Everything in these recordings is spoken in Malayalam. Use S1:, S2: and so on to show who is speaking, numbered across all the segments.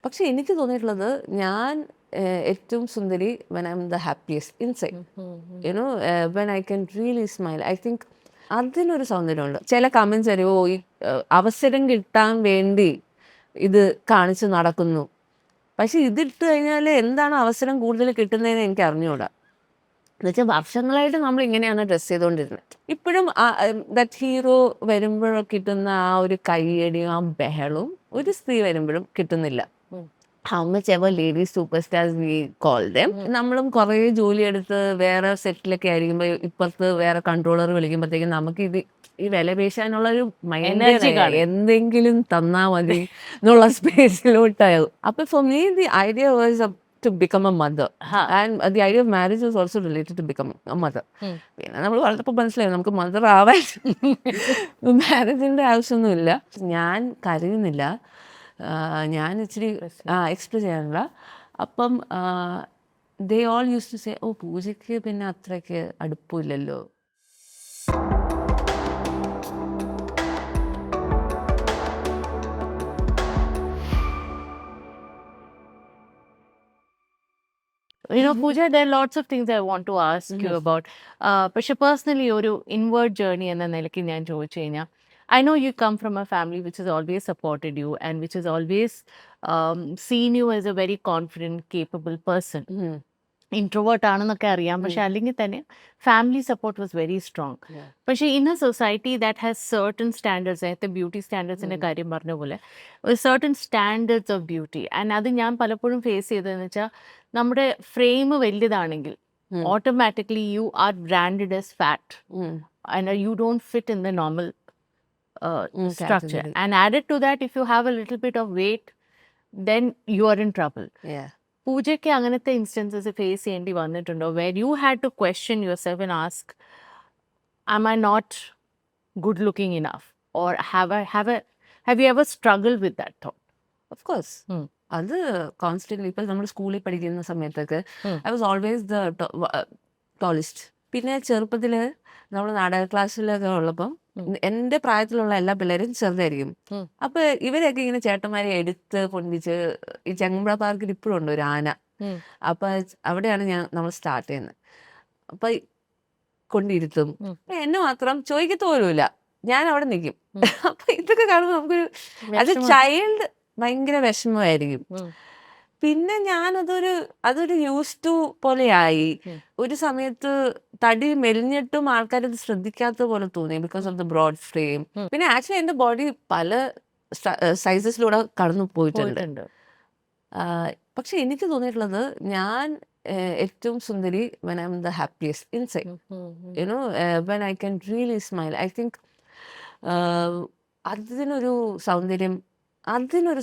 S1: പക്ഷെ എനിക്ക് തോന്നിയിട്ടുള്ളത് ഞാൻ ഏറ്റവും സുന്ദരി when I am the happiest inside you know when I can really smile. I think അതിനൊരു സൗന്ദര്യമുണ്ട്. ചില കമൻസ് വരുമോ ഈ അവസരം കിട്ടാൻ വേണ്ടി ഇത് കാണിച്ച് നടക്കുന്നു. പക്ഷെ ഇതിട്ട് കഴിഞ്ഞാൽ എന്താണ് അവസരം കൂടുതൽ കിട്ടുന്നതെന്ന് എനിക്ക് അറിഞ്ഞുകൂടാ. എന്നുവെച്ചാൽ വർഷങ്ങളായിട്ട് നമ്മൾ ഇങ്ങനെയാണ് ഡ്രസ്സ് ചെയ്തുകൊണ്ടിരുന്നത്. ഇപ്പോഴും ദാറ്റ് ഹീറോ വരുമ്പോഴൊക്കെ കിട്ടുന്ന ആ ഒരു കയ്യടിയും ആ ബഹളവും ഒരു സ്ത്രീ വരുമ്പോഴും കിട്ടുന്നില്ല. How much ever ladies super stars we call dum. നമ്മളും കുറേ ജോലിയെടുത്ത് വേറെ സെറ്റിലൊക്കെ ആയിരിക്കുമ്പോൾ ഇപ്പുറത്ത് വേറെ കൺട്രോളർ വിളിക്കുമ്പോഴത്തേക്കും നമുക്ക് ഇത് ഈ വില പേശാനുള്ള ഒരു
S2: Energy കാണും.
S1: എന്തെങ്കിലും തന്നാ മതി എന്നുള്ള സ്പേസിലോട്ടാകും. അപ്പൊ for me the idea was to become a mother. And the idea of marriage is also related to becoming a mother. പിന്നെ നമ്മൾ വളർന്നപ്പോൾ മനസ്സിലായി നമുക്ക് മദർ ആവാൻ മാരേജിൻ്റെ ആവശ്യമൊന്നുമില്ല. ഞാൻ കരയുന്നില്ല, ഞാൻ ഇച്ചിരി എക്സ്പ്രസ് ചെയ്യാനില്ല. അപ്പം they all use to say oh പൂജയ്ക്ക് പിന്നെ അത്രയ്ക്ക് അടുപ്പമില്ലല്ലോ.
S2: Pooja, there are lots of things I want to ask you about. പക്ഷെ പേഴ്സണലി ഒരു ഇൻവേർഡ് ജേർണി എന്ന നിലയ്ക്ക് ഞാൻ ചോദിച്ചു കഴിഞ്ഞാൽ, I know you come from a family which has always supported you and which has always seen you as a very confident, capable person. Introvert ആണെന്നൊക്കെ അറിയാം, പക്ഷെ അല്ലെങ്കിൽ തന്നെ family support was very strong. പക്ഷേ in a society that has certain standards, നേരത്തെ ബ്യൂട്ടി സ്റ്റാൻഡേർഡ്സിൻ്റെ കാര്യം പറഞ്ഞ പോലെ ഒരു certain standards of beauty. And അത് ഞാൻ പലപ്പോഴും ഫേസ് ചെയ്തതെന്ന് വെച്ചാൽ, നമ്മുടെ ഫ്രെയിം വലുതാണെങ്കിൽ automatically you are branded as fat and you don't fit in the normal structure. And added to that, if you have a little bit of weight, then you are in trouble. പൂജയ്ക്ക് അങ്ങനത്തെ ഇൻസ്റ്റൻസസ് ഫേസ് ചെയ്യേണ്ടി വന്നിട്ടുണ്ടോ, where you had to question yourself and ask, am I not good looking enough, or have you ever struggled with that thought?
S1: Of course. അത് കോൺസ്റ്റന്റ്ലി ഇപ്പം നമ്മൾ സ്കൂളിൽ പഠിക്കുന്ന സമയത്തൊക്കെ ഐ വാസ് ഓൾവേസ് ദ ടോളിസ്റ്റ്. പിന്നെ ചെറുപ്പത്തിൽ നമ്മൾ നാടക ക്ലാസ്സിലൊക്കെ ഉള്ളപ്പം എൻ്റെ പ്രായത്തിലുള്ള എല്ലാ പിള്ളേരും ചെറുതായിരിക്കും. അപ്പൊ ഇവരൊക്കെ ഇങ്ങനെ ചേട്ടന്മാരെ എടുത്ത് പൊന്തിച്ച്, ഈ ചെങ്ങമ്പുഴ പാർക്കിൽ ഇപ്പോഴും ഉണ്ട് ഒരു ആന. അപ്പൊ അവിടെയാണ് നമ്മൾ സ്റ്റാർട്ട് ചെയ്യുന്നത്. അപ്പൊ കൊണ്ടിരുത്തും, എന്നെ മാത്രം ചോദിക്കത്തോലുമില്ല, ഞാൻ അവിടെ നിൽക്കും. അപ്പൊ ഇതൊക്കെ കാണുമ്പോൾ നമുക്കൊരു അത് ചൈൽഡ് ഭയങ്കര വിഷമമായിരിക്കും. പിന്നെ ഞാൻ അതൊരു യൂസ് ടു പോലെയായി. ഒരു സമയത്ത് തടി മെലിഞ്ഞിട്ടും ആൾക്കാരത് ശ്രദ്ധിക്കാത്ത പോലെ തോന്നി, because of the broad frame. പിന്നെ ആക്ച്വലി എൻ്റെ ബോഡി പല സൈസസിലൂടെ കടന്നു പോയിട്ടുണ്ട്. പക്ഷെ എനിക്ക് തോന്നിയിട്ടുള്ളത് ഞാൻ ഏറ്റവും സുന്ദരി when I am the happiest inside. You know when I can really smile. I think അതിനൊരു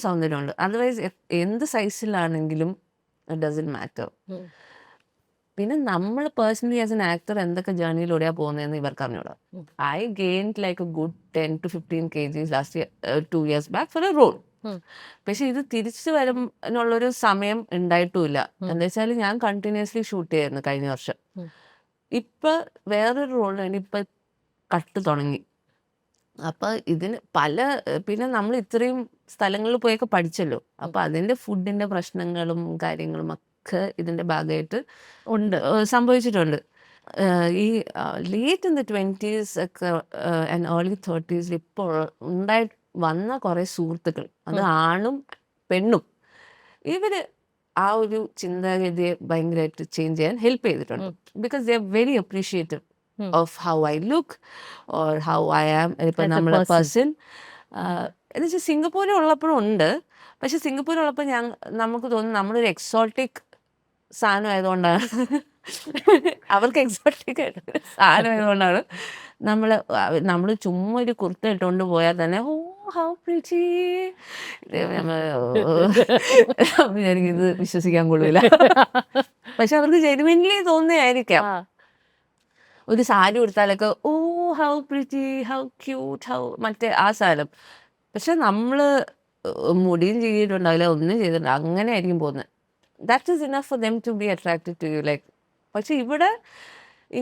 S1: സൗന്ദര്യമുണ്ട്. അതർവൈസ് എന്ത് സൈസിലാണെങ്കിലും ഇറ്റ് ഡസൻറ്റ് മാറ്റർ. പിന്നെ നമ്മൾ പേഴ്സണലി ആസ് എൻ ആക്ടർ എന്തൊക്കെ ജേർണിയിലൂടെയാണ് പോകുന്നതെന്ന് ഇവർക്ക് അറിഞ്ഞൂടാ. I gained like a good 10 to 15 kgs last 2 years back for a role. പക്ഷെ ഇത് തിരിച്ചു വരുന്നുള്ളൊരു സമയം ഉണ്ടായിട്ടുമില്ല. എന്താ വെച്ചാൽ ഞാൻ കണ്ടിന്യൂസ്ലി ഷൂട്ട് ചെയ്യായിരുന്നു കഴിഞ്ഞ വർഷം. ഇപ്പൊ വേറൊരു റോളിന് വേണ്ടി ഇപ്പൊ കട്ട് തുടങ്ങി. അപ്പൊ ഇതിന് പിന്നെ നമ്മൾ ഇത്രയും സ്ഥലങ്ങളിൽ പോയൊക്കെ പഠിച്ചല്ലോ. അപ്പൊ അതിന്റെ ഫുഡിന്റെ പ്രശ്നങ്ങളും കാര്യങ്ങളും ഒക്കെ ഇതിന്റെ ഭാഗമായിട്ട് സംഭവിച്ചിട്ടുണ്ട്. ഈ ലേറ്റ് ഇൻ ദ 20s ഒക്കെ ആൻഡ് ഏർലി 30s ഇപ്പോൾ വന്ന കുറെ സുഹൃത്തുക്കൾ, അത് ആണും പെണ്ണും, ഇവര് ആ ഒരു ചിന്താഗതിയെ ഭയങ്കരമായിട്ട് ചേഞ്ച് ചെയ്യാൻ ഹെൽപ്പ് ചെയ്തിട്ടുണ്ട്. Because they are very appreciative of how I look or how I am ഇപ്പം നമ്മളെ പേഴ്സൺ. എന്ന് വെച്ചാൽ സിംഗപ്പൂരിൽ ഉള്ളപ്പോഴും ഉണ്ട്. പക്ഷെ സിംഗപ്പൂരിൽ ഉള്ളപ്പോൾ നമുക്ക് തോന്നുന്നു നമ്മളൊരു എക്സോട്ടിക് സാധനം ആയതുകൊണ്ടാണ്, അവർക്ക് എക്സോട്ടിക് ആയിട്ട് സാധനം ആയതുകൊണ്ടാണ് നമ്മൾ ചുമ്മാ ഒരു കുർത്ത ഇട്ടുകൊണ്ട് പോയാൽ തന്നെ ഓ ഹൗ പ്രിറ്റി, ഇത് വിശ്വസിക്കാൻ കൊള്ളില്ല. പക്ഷെ അവർക്ക് ജെനുവിൻലി തോന്നുന്നതായിരിക്കാം. ഒരു സാരി ഉടുത്താലൊക്കെ oh how pretty, how cute, how മറ്റേ ആ സാധനം. പക്ഷെ നമ്മൾ മുടിയും ചെയ്തിട്ടുണ്ടാവില്ല, ഒന്നും ചെയ്തിട്ടുണ്ട്, അങ്ങനെ ആയിരിക്കും പോകുന്നത്. That is enough for them to be attracted to you like. പക്ഷെ ഇവിടെ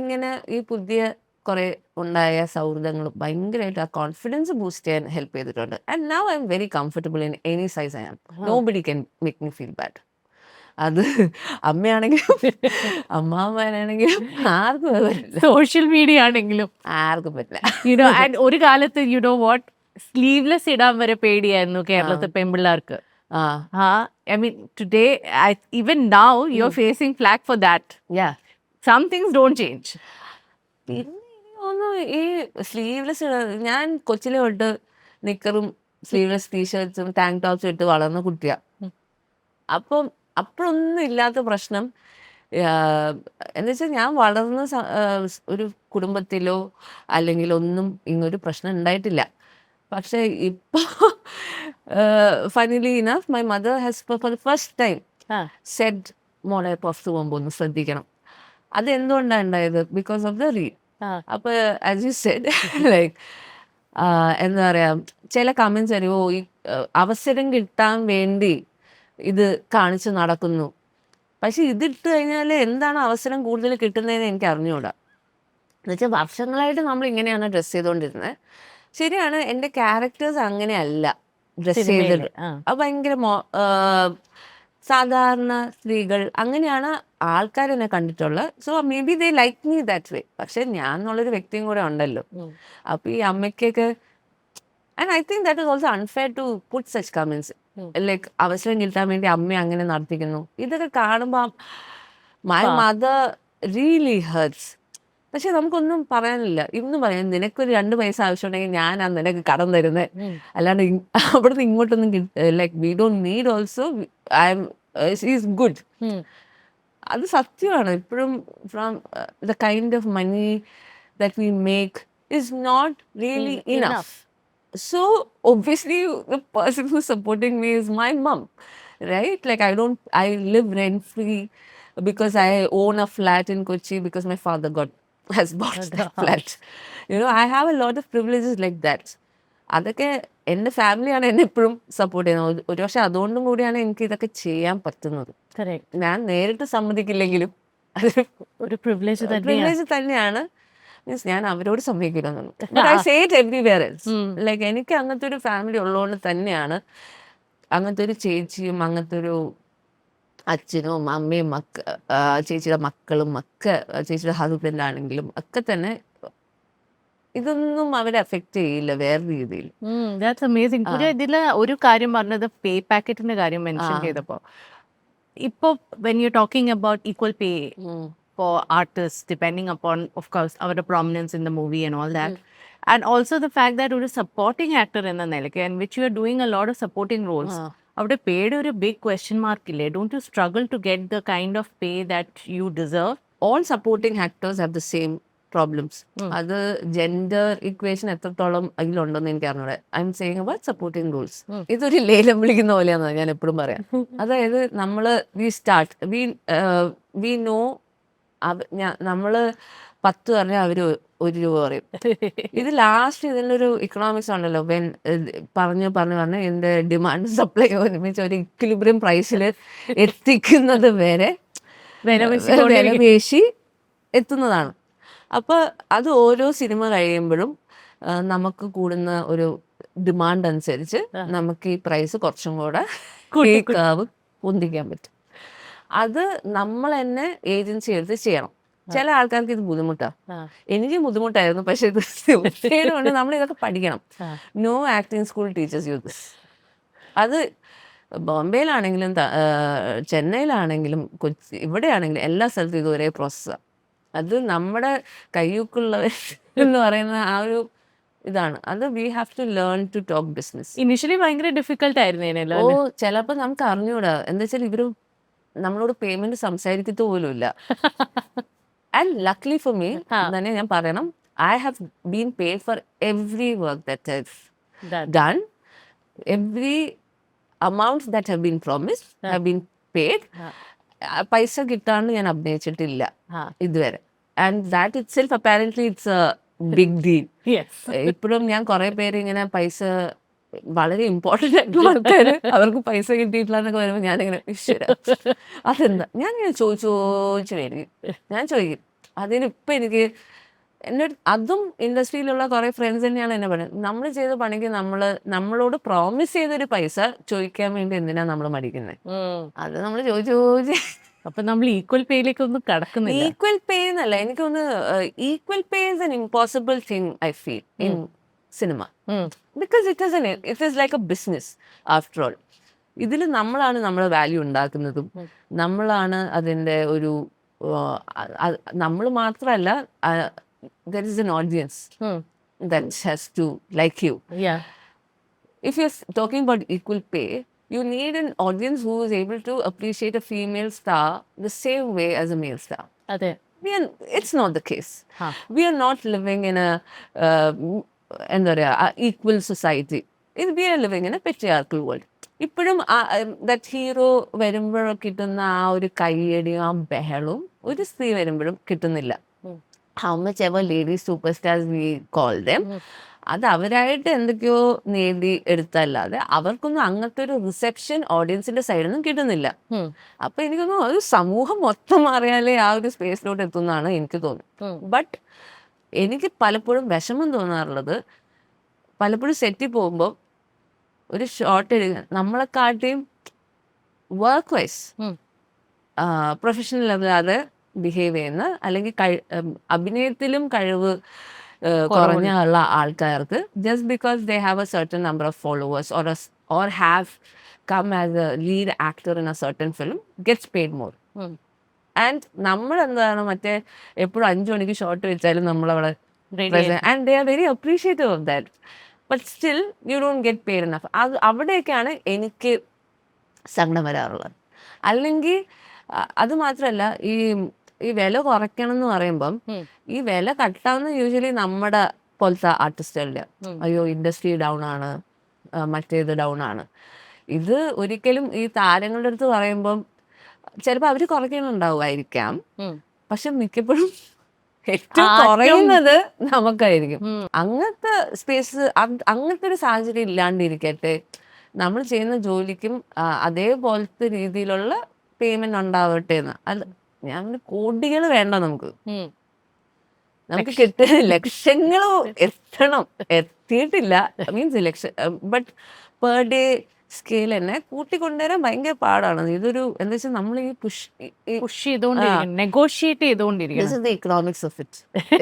S1: ഇങ്ങനെ ഈ പുതിയ കുറേ ഉണ്ടായ സൗഹൃദങ്ങൾ ഭയങ്കരമായിട്ട് ആ കോൺഫിഡൻസ് ബൂസ്റ്റ് ചെയ്യാൻ ഹെൽപ്പ് ചെയ്തിട്ടുണ്ട്. And now I am very comfortable in any size I am. Nobody can make me feel bad. അത് അമ്മയാണെങ്കിലും അമ്മാവനാണെങ്കിലും ആർക്കും അത് പറ്റില്ല.
S2: സോഷ്യൽ മീഡിയ ആണെങ്കിലും
S1: ആർക്കും പറ്റില്ല.
S2: യുനോ ആൻഡ് ഒരു കാലത്ത് യുനോ വാട്ട് സ്ലീവ്ലെസ് ഇടാൻ വരെ പേടിയായിരുന്നു കേരളത്തിൽ പെൺപിള്ളേർക്ക്.
S1: ആ
S2: I mean, today, even now, you're facing flack for that.
S1: Yeah
S2: Some things don't change.
S1: പിന്നെ എനിക്ക് തോന്നുന്നു ഈ സ്ലീവ്ലെസ് ഞാൻ കൊച്ചിലെ തൊട്ട് നിക്കറും സ്ലീവ്ലെസ് ടീഷർട്സും ടാങ്ക് ടോപ്സും ഇട്ട് വളർന്ന കുട്ടിയാ. അപ്പം അപ്പോഴൊന്നും ഇല്ലാത്ത പ്രശ്നം എന്ന് വെച്ചാൽ ഞാൻ വളർന്ന ഒരു കുടുംബത്തിലോ അല്ലെങ്കിൽ ഒന്നും ഇങ്ങനൊരു പ്രശ്നം ഉണ്ടായിട്ടില്ല. പക്ഷെ ഇപ്പൊ finally enough my mother has for the first time said മോളെ പുറത്ത് പോകുമ്പോൾ ഒന്ന് ശ്രദ്ധിക്കണം. അത് എന്തുകൊണ്ടാണ് ഉണ്ടായത്? Because of the reel. അപ്പൊ ആസ് യു സെഡ് ലൈക്ക് എന്താ പറയാ, ചില കമന്റ്സ് അറിയോ ഈ അവസരം കിട്ടാൻ വേണ്ടി ഇത് കാണിച്ച് നടക്കുന്നു. പക്ഷെ ഇതിട്ട് കഴിഞ്ഞാൽ എന്താണ് അവസരം കൂടുതൽ കിട്ടുന്നതെന്ന് എനിക്ക് അറിഞ്ഞുകൂടാ. എന്നുവെച്ചാൽ വർഷങ്ങളായിട്ട് നമ്മൾ ഇങ്ങനെയാണ് ഡ്രസ്സ് ചെയ്തുകൊണ്ടിരുന്നത്. ശരിയാണ്, എൻ്റെ ക്യാരക്ടേഴ്സ് അങ്ങനെയല്ല ഡ്രസ്സ് ചെയ്തിട്ട്. അത് ഭയങ്കര സാധാരണ സ്ത്രീകൾ അങ്ങനെയാണ് ആൾക്കാർ എന്നെ കണ്ടിട്ടുള്ളത്. So maybe they like me that way. പക്ഷെ ഞാൻ എന്നുള്ളൊരു വ്യക്തിയും കൂടെ ഉണ്ടല്ലോ. അപ്പൊ ഈ അമ്മയ്ക്കൊക്കെ and I think that is also unfair to put such comments. Like അവസരം കിട്ടാൻ വേണ്ടി അമ്മ അങ്ങനെ നടത്തിക്കുന്നു. ഇതൊക്കെ കാണുമ്പോൾ മൈ മദർ റിയലി ഹേർട്സ്. പക്ഷെ നമുക്കൊന്നും പറയാനില്ല. ഇന്നും പറയാം, നിനക്കൊരു 2 പൈസ ആവശ്യമുണ്ടെങ്കിൽ ഞാനാ നിനക്ക് കടം തരുന്നത്, അല്ലാണ്ട് അവിടുന്ന് ഇങ്ങോട്ടൊന്നും like we don't need also. I am is good. അത് സത്യമാണ്. ഇപ്പോഴും from the kind of money that we make is not really enough. So obviously the person who's supporting me is my mom, right? Like I live rent free because I own a flat in Kochi because my father has bought that flat. You know, I have a lot of privileges like that. അതൊക്കെ എൻ്റെ ഫാമിലിയാണ് എന്നെ എപ്പോഴും സപ്പോർട്ട് ചെയ്യുന്നത്. ഒരു പക്ഷെ അതുകൊണ്ടും കൂടിയാണ് എനിക്ക് ഇതൊക്കെ ചെയ്യാൻ പറ്റുന്നത്. ഞാൻ നേരിട്ട് സമ്മതിക്കില്ലെങ്കിലും
S2: ഒരു പ്രിവിലേജ്
S1: തന്നെയാണ്. മീൻസ് ഞാൻ അവരോട് സമ്മതിക്കില്ലെന്നു. I say it everywhere else. Like എനിക്ക് അങ്ങനത്തെ ഒരു ഫാമിലി ഉള്ളതുകൊണ്ട് തന്നെയാണ് അങ്ങനത്തെ ഒരു ചേച്ചിയും അങ്ങനത്തെ ഒരു അച്ഛനും അമ്മയും ചേച്ചിയുടെ മക്കളും ഒക്കെ, ചേച്ചിയുടെ ഹസ്ബൻഡ് ആണെങ്കിലും ഒക്കെ തന്നെ ഇതൊന്നും അവരെ അഫക്റ്റ് ചെയ്യില്ല വേറെ രീതിയിൽ.
S2: That's amazing. പൂജ ഇതില് ഒരു കാര്യം പറഞ്ഞത് പേ പാക്കറ്റിന്റെ കാര്യം മെൻഷൻ ചെയ്തപ്പോ, ഇപ്പൊ when you talking about equal pay for artists depending upon, of course, our prominence in the movie and all that, and also the fact that you're a supporting actor in the Nelike, and which you are doing a lot of supporting roles. Avade paid or a big question mark ille. Don't you struggle to get the kind of pay that you deserve?
S1: All supporting actors have the same problems. അത് ജെൻഡർ ഇക്വേഷൻ എത്രത്തോളം അതിലുണ്ടെന്ന് എനിക്ക് അറിഞ്ഞൂടെ. I M saying about supporting rules. ഇതൊരു ലേലം വിളിക്കുന്ന പോലെയാണെന്ന് ഞാൻ എപ്പോഴും പറയാം. അതായത് നമ്മള് വി നോ നമ്മള് 10 പറഞ്ഞാൽ അവര് 1 രൂപ പറയും. ഇത് ലാസ്റ്റ് ഇതിലൊരു ഇക്കണോമിക്സ് ഉണ്ടല്ലോ. പറഞ്ഞ് ഇതിന്റെ ഡിമാൻഡ് സപ്ലൈ ഒരുമിച്ച് ഒരു ഇക്വിലിബ്രിയം പ്രൈസിൽ എത്തിക്കുന്നത് വരെ വില പേശി എത്തുന്നതാണ്. അപ്പൊ അത് ഓരോ സിനിമ കഴിയുമ്പോഴും നമുക്ക് കൂടുന്ന ഒരു ഡിമാൻഡ് അനുസരിച്ച് നമുക്ക് ഈ പ്രൈസ് കുറച്ചും കൂടെ കാവ് പൊന്തിക്കാൻ പറ്റും. അത് നമ്മൾ തന്നെ ഏജൻസി എടുത്ത് ചെയ്യണം. ചില ആൾക്കാർക്ക് ഇത് ബുദ്ധിമുട്ടാണ്. എനിക്ക് ബുദ്ധിമുട്ടായിരുന്നു. പക്ഷെ ഇത് കൊണ്ട് നമ്മൾ ഇതൊക്കെ പഠിക്കണം. No acting school teachers you this. അത് ബോംബെയിലാണെങ്കിലും ചെന്നൈയിലാണെങ്കിലും കൊച്ചി ഇവിടെയാണെങ്കിലും എല്ലാ സ്ഥലത്തും ഇത് ഒരേ പ്രോസസ്സാണ്. അത് നമ്മുടെ കയ്യൂക്കുള്ളവർ എന്ന് പറയുന്ന ആ ഒരു ഇതാണ്. അത് we have to learn to talk business.
S2: Initially ഭയങ്കര ഡിഫിക്കൽട്ട് ആയിരുന്നു.
S1: ചിലപ്പോൾ നമുക്ക് അറിഞ്ഞൂടാ. എന്താ വെച്ചാൽ ഇവര് നമ്മളോട് പേയ്മെന്റ് സംസാരിക്കത്ത് പോലും ഇല്ല. ആൻഡ് ലക്ലി ഫോർ മീ തന്നെ ഞാൻ പറയണം, I have been paid for every work that I've done. Every amounts that have been promised have been paid. പൈസ കിട്ടാണ്ട് ഞാൻ അഭിനയിച്ചിട്ടില്ല ഇതുവരെ. And that itself apparently it's a big deal. ഇപ്പോഴും ഞാൻ കുറെ പേര് ഇങ്ങനെ പൈസ വളരെ ഇമ്പോർട്ടൻ്റ് ആയിട്ടുള്ള ആൾക്കാർ അവർക്ക് പൈസ കിട്ടിയിട്ടില്ല എന്നൊക്കെ വരുമ്പോൾ ഞാനിങ്ങനെ അതെന്താ ഞാൻ ഇങ്ങനെ ചോദിച്ചു വരും. ഞാൻ ചോദിക്കും. അതിനിപ്പോൾ എനിക്ക് എൻ്റെ അതും ഇൻഡസ്ട്രിയിലുള്ള കുറേ ഫ്രണ്ട്സ് തന്നെയാണ് എന്നെ പറയുന്നത്, നമ്മൾ ചെയ്ത പണിക്ക് നമ്മളോട് പ്രോമിസ് ചെയ്തൊരു പൈസ ചോദിക്കാൻ വേണ്ടി എന്തിനാ നമ്മൾ മടിക്കുന്നത്? അത് നമ്മൾ ചോദിച്ച്
S2: അപ്പൊ നമ്മൾ ഈക്വൽ പേയിലേക്ക് ഒന്നും കടക്കുന്നില്ല.
S1: ഈക്വൽ പേ എന്നല്ല, എനിക്കൊന്ന് equal pay is an impossible thing I feel in cinema, because it is like A business after all. ഇതിൽ നമ്മളാണ് നമ്മുടെ വാല്യൂ ഉണ്ടാക്കുന്നതും നമ്മളാണ് അതിൻ്റെ ഒരു നമ്മൾ മാത്രമല്ല, there is an audience that has to like you.
S2: Yeah.
S1: If you're talking about equal pay, you need an audience who is able to appreciate a female star the same way as a male star.
S2: അതെ.
S1: It's not the case. We are not living in a എന്താ പറയുക equal society. We are living in a patriarchal world. ഇപ്പോഴും ദാറ്റ് ഹീറോ വരുമ്പോഴും കിട്ടുന്ന ആ ഒരു കയ്യടിയും ആ ബഹളവും ഒരു സ്ത്രീ വരുമ്പോഴും കിട്ടുന്നില്ല. How much ever lady super stars we call dum, അത് അവരായിട്ട് എന്തൊക്കെയോ നേടി എടുത്തല്ലാതെ അവർക്കൊന്നും അങ്ങനത്തെ ഒരു റിസെപ്ഷൻ ഓഡിയൻസിന്റെ സൈഡിൽ നിന്നും കിട്ടുന്നില്ല. അപ്പൊ എനിക്കൊന്നും ഒരു സമൂഹം മൊത്തം അറിയാലേ ആ ഒരു സ്പേസിലോട്ട് എത്തുന്നതാണ് എനിക്ക് തോന്നുന്നത്. ബട്ട് എനിക്ക് പലപ്പോഴും വിഷമം തോന്നാറുള്ളത്, പലപ്പോഴും സെറ്റിൽ പോകുമ്പോൾ ഒരു ഷോട്ട് എടുക്കാൻ നമ്മളെക്കാട്ടിയും വർക്ക് വൈസ് പ്രൊഫഷണൽ ലെവലാതെ ബിഹേവ് ചെയ്യുന്ന, അല്ലെങ്കിൽ അഭിനയത്തിലും കഴിവ് കുറഞ്ഞ ഉള്ള ആൾക്കാർക്ക് just because they have a certain number of followers or have come as a lead actor in a certain film gets paid more. And നമ്മൾ എന്താണ് മറ്റേ എപ്പോഴും 5 മണിക്ക് ഷോട്ട് വെച്ചാലും നമ്മളവിടെ and they are very appreciative of that, but still you don't get paid enough. അവിടെയൊക്കെയാണ് എനിക്ക് സങ്കടം വരാറുള്ളത്. അല്ലെങ്കിൽ അത് മാത്രമല്ല, ഈ വില കുറയ്ക്കണം എന്ന് പറയുമ്പം ഈ വില കട്ടാവുന്ന യൂഷ്വലി നമ്മുടെ പോലത്തെ ആർട്ടിസ്റ്റുകളുടെ, അയ്യോ ഇൻഡസ്ട്രി ഡൗൺ ആണ്, മറ്റേത് ഡൗൺ ആണ്. ഇത് ഒരിക്കലും ഈ താരങ്ങളുടെ അടുത്ത് പറയുമ്പം ചിലപ്പോൾ അവർ കുറയ്ക്കുന്നുണ്ടാവുമായിരിക്കാം, പക്ഷെ മിക്കപ്പോഴും ഏറ്റവും കുറയുന്നത് നമുക്കായിരിക്കും. അങ്ങനത്തെ സ്പേസ്, അങ്ങനത്തെ ഒരു സാഹചര്യം ഇല്ലാണ്ടിരിക്കട്ടെ, നമ്മൾ ചെയ്യുന്ന ജോലിക്കും അതേപോലത്തെ രീതിയിലുള്ള പേയ്മെന്റ് ഉണ്ടാവട്ടെ എന്ന്. അത് ഞാൻ കോടികൾ വേണ്ട, നമുക്ക് കിട്ടുക ലക്ഷങ്ങൾ എത്തണം, എത്തിയിട്ടില്ല means lakh, but per day scale തന്നെ കൂട്ടിക്കൊണ്ടുവരാൻ ഭയങ്കര പാടാണ്. ഇതൊരു എന്താ വെച്ചാൽ നമ്മൾ ഈ
S2: പുഷ് ചെയ്തുകൊണ്ടിരിക്കണം, നെഗോഷിയേറ്റ് ചെയ്തുകൊണ്ടിരിക്കണം.
S1: This is the economics of it.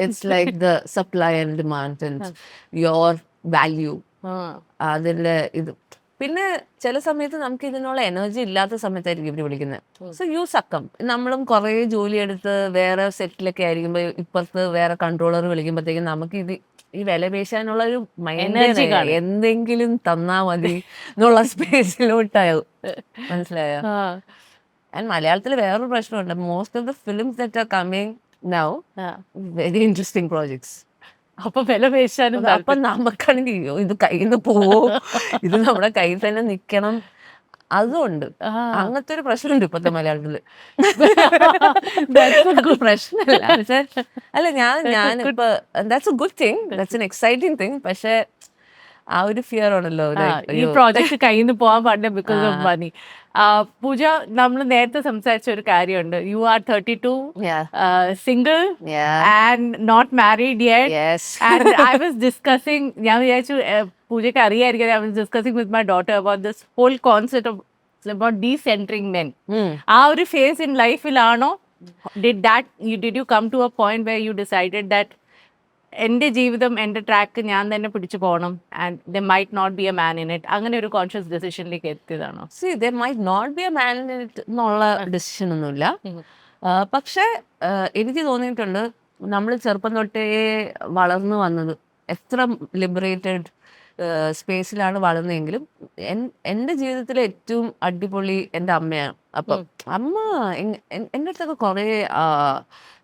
S1: It's like the supply and demand and your value. അതിൻ്റെ ഇത്. പിന്നെ ചില സമയത്ത് നമുക്ക് ഇതിനുള്ള എനർജി ഇല്ലാത്ത സമയത്തായിരിക്കും ഇവർ വിളിക്കുന്നത്. So you succumb. നമ്മളും കുറേ ജോലി എടുത്ത് വേറെ സെറ്റിലൊക്കെ ആയിരിക്കുമ്പോൾ ഇപ്പുറത്ത് വേറെ കൺട്രോളർ വിളിക്കുമ്പോഴത്തേക്കും നമുക്ക് ഈ വില പേശാനുള്ള ഒരു
S2: എനർജി
S1: എന്തെങ്കിലും തന്നാ മതി എന്നുള്ള സ്പേസിലോട്ടാവും. മനസ്സിലായോ? ആൻഡ് മലയാളത്തിൽ വേറൊരു പ്രശ്നമുണ്ട്. Most of the films that are coming now very interesting projects.
S2: അപ്പൊ വില പേശാനും
S1: അപ്പൊ നമുക്കാണെങ്കിൽ ഇത് കയ്യിൽ നിന്ന് പോവോ, ഇത് നമ്മുടെ കയ്യിൽ തന്നെ നിക്കണം, അതുകൊണ്ട് അങ്ങനത്തെ ഒരു പ്രശ്നമുണ്ട് ഇപ്പത്തെ മലയാളത്തില്. പ്രശ്നമല്ല, അല്ല ഞാനിപ്പോ that's A good thing, that's an exciting thing. പക്ഷെ ആ ഒരു ഫിയർ ആണല്ലോ
S2: ഈ പ്രോജക്റ്റ് കയ്യിൽ നിന്ന് പോകാൻ പാടില്ല ബിക്കോസ് ഓഫ് മണി. പൂജ, നമ്മൾ നേരത്തെ സംസാരിച്ച ഒരു കാര്യമുണ്ട്. You are 32, single and not married yet. And I was discussing, ഞാൻ വിചാരിച്ചു പൂജയ്ക്ക് അറിയായിരിക്കും, I was discussing with my daughter about this whole concept of about decentering men. ആ ഒരു ഫേസ് ഇൻ ലൈഫിലാണോ, did you come to a point where you decided that എൻ്റെ ജീവിതം, എൻ്റെ ട്രാക്ക് ഞാൻ തന്നെ പിടിച്ചു പോകണം, and there might not be a man in it, അങ്ങനെ ഒരു conscious ഡെസിഷനിലേക്ക് എത്തിയതാണോ?
S1: See, there might not be a man in it എന്നുള്ള ഡെസിഷൻ ഒന്നുമില്ല. പക്ഷെ എനിക്ക് തോന്നിയിട്ടുണ്ട്, നമ്മൾ ചെറുപ്പം തൊട്ടേ വളർന്നു വന്നത് എത്ര ലിബറേറ്റഡ് സ്പേസിലാണ് വളർന്നതെങ്കിലും എൻ്റെ ജീവിതത്തിലെ ഏറ്റവും അടിപൊളി എൻ്റെ അമ്മയാണ്. അപ്പം അമ്മ എൻ്റെ അടുത്തൊക്കെ കുറേ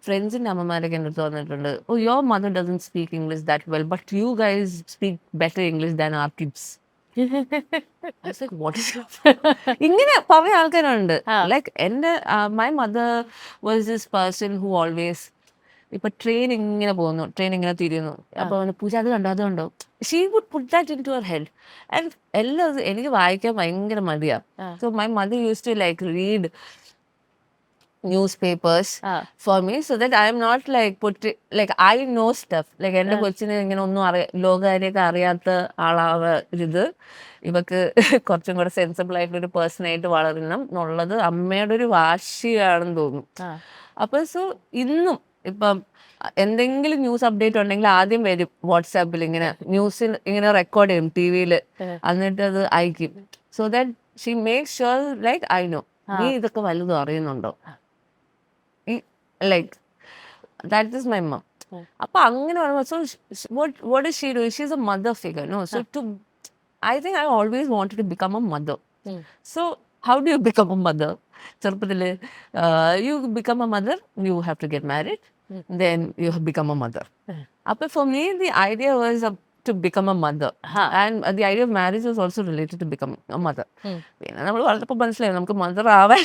S1: ഫ്രണ്ട്സിൻ്റെ അമ്മമാരൊക്കെ എൻ്റെ അടുത്ത് വന്നിട്ടുണ്ട്, oh your mother doesn't speak English that well but you guys speak better English than our kids. ഇങ്ങനെ പറഞ്ഞ ആൾക്കാരുണ്ട്. ലൈക്ക് എൻ്റെ my mother was this person who always, ഇപ്പൊ ട്രെയിൻ ഇങ്ങനെ പോകുന്നു, ട്രെയിൻ ഇങ്ങനെ തിരിയുന്നു, അപ്പൊ പൂജ അത് കണ്ടോ, അത് കണ്ടോ, she would put that into her head. And എല്ലാം എനിക്ക് വായിക്കാൻ ഭയങ്കര മടിയാ. So my mother use to like read newspapers
S2: Ah.
S1: for me, so that I am not like like I know stuff, like എൻ്റെ കൊച്ചിന് ഇങ്ങനെ ഒന്നും ലോകകാര്യമൊക്കെ അറിയാത്ത ആളാവരുത്, ഇവക്ക് കുറച്ചും കൂടെ സെൻസിബിൾ ആയിട്ടുള്ള ഒരു പേഴ്സൺ ആയിട്ട് വളരണം എന്നുള്ളത് അമ്മയുടെ ഒരു വാശിയാണെന്ന് തോന്നുന്നു. അപ്പൊ സോ ഇന്നും ഇപ്പം എന്തെങ്കിലും ന്യൂസ് അപ്ഡേറ്റ് ഉണ്ടെങ്കിൽ ആദ്യം വരും വാട്സാപ്പിൽ, ഇങ്ങനെ ന്യൂസിൽ ഇങ്ങനെ റെക്കോർഡ് ചെയ്യും ടിവിയിൽ, എന്നിട്ട് അത് അയക്കും. So that she make sure like I know നീ ഇതൊക്കെ വലുതും അറിയുന്നുണ്ടോ, ലൈക്ക് ദാറ്റ് ഇസ് മൈ മം. അപ്പൊ അങ്ങനെ പറയുമ്പോൾ so what is she doing? She's a mother figure, no? So I think I always wanted to become a mother. So how do you become a mother? ചെറുപ്പത്തിൽ you become a mother, you have to get married, then you become a mother. അപ്പൊ for me the idea was to become a mother, and the idea of marriage was also related to becoming a mother. പിന്നെ നമ്മൾ വളർന്നപ്പോൾ മനസ്സിലായി നമുക്ക് മദർ ആവാൻ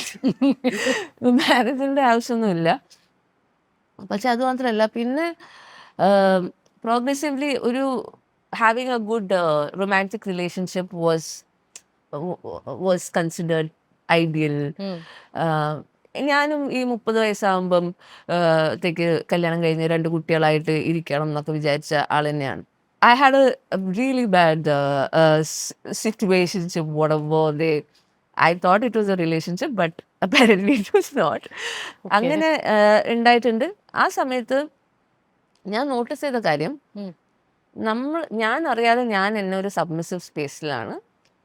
S1: മാരേജിന്റെ ആവശ്യമൊന്നുമില്ല. പക്ഷെ അത് മാത്രമല്ല, പിന്നെ പ്രോഗ്രസീവ്ലി ഒരു having A good romantic relationship was considered ideal. ഞാനും ഈ 30 വയസ്സാകുമ്പം ത്തേക്ക് കല്യാണം കഴിഞ്ഞ് 2 കുട്ടികളായിട്ട് ഇരിക്കണം എന്നൊക്കെ വിചാരിച്ച ആൾ തന്നെയാണ്. I had a really bad situationship, whatever I thought it was a relationship, but apparently it was not. അങ്ങനെ ഉണ്ടായിട്ടുണ്ട്. ആ സമയത്ത് ഞാൻ നോട്ടീസ് ചെയ്ത കാര്യം, ഞാൻ അറിയാതെ ഞാൻ എന്നെ ഒരു സബ്മിസീവ് സ്പേസിലാണ്